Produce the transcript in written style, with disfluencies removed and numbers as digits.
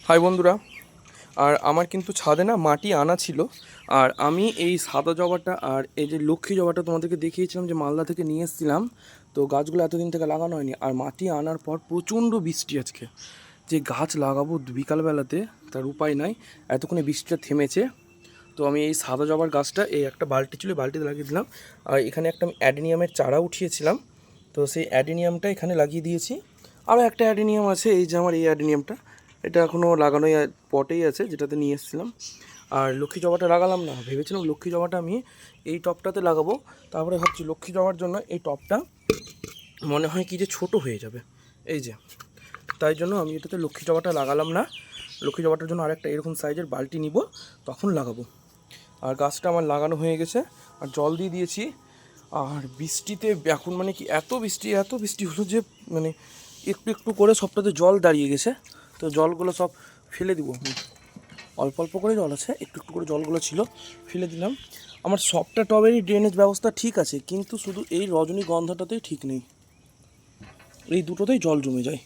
High বন্ধুরা। আর আমার কিন্তু ছাদে না মাটি আনা ছিল। আর আমি এই সাদা জবাটা আর এই যে লক্ষ্মী জবাটা তোমাদেরকে দেখিয়েছিলাম যে মালদা থেকে নিয়ে এসেছিলাম। তো গাছগুলো এতদিন থেকে লাগানো হয়নি, আর মাটি আনার পর প্রচণ্ড বৃষ্টি আজকে। যে গাছ লাগাবো বিকালবেলাতে তার উপায় নাই, এতক্ষণে বৃষ্টিটা থেমেছে। তো আমি এই সাদা জবার গাছটা এই একটা বালতি ছিল, বালতিতে লাগিয়ে দিলাম। আর এখানে একটা আমি অ্যাডেনিয়ামের চারা উঠিয়েছিলাম, তো সেই অ্যাডেনিয়ামটা এখানে লাগিয়ে দিয়েছি। আরও একটা অ্যাডেনিয়াম আছে, এই যে আমার এই অ্যাডেনিয়ামটা, এটা এখনও লাগানোই পটেই আছে যেটাতে নিয়ে এসেছিলাম। আর লক্ষ্মী জবাটা লাগালাম না, ভেবেছিলাম লক্ষ্মী জবাটা আমি এই টবটাতে লাগাবো। তারপরে ভাবছি লক্ষ্মী জবার জন্য এই টবটা মনে হয় কি যে ছোট হয়ে যাবে, এই যে তাই জন্য আমি এটাতে লক্ষ্মী জবাটা লাগালাম না। লক্ষ্মী জবাটার জন্য আরেকটা এরকম সাইজের বালতি নিব, তখন লাগাবো। আর গাছটা আমার লাগানো হয়ে গেছে, আর জল দিয়ে দিয়েছি। আর বৃষ্টিতে এখন মানে কি এত বৃষ্টি হলো যে মানে একটু একটু করে সবটাতে জল দাঁড়িয়ে গেছে। তো জলগুলো সব ফেলে দিব। অল্প অল্প করে জল আছে, একটু একটু করে জলগুলো ছিল, ফেলে দিলাম। আমার সবটা টবেরই ড্রেনেজ ব্যবস্থা ঠিক আছে, কিন্তু শুধু এই রজনীগন্ধাটাতেই ঠিক নেই, এই দুটোতেই জল জমে যায়।